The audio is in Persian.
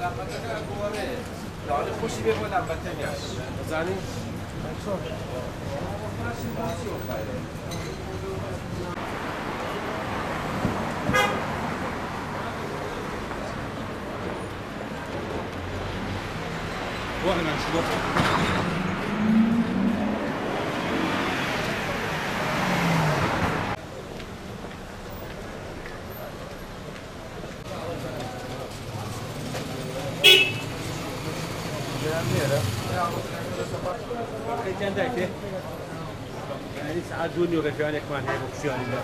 حال خوشی به بود البته میاد زنی واحد من شلوغ كان دايته يعني ساعات دوني وغفيانك ما هي بوكسياني لا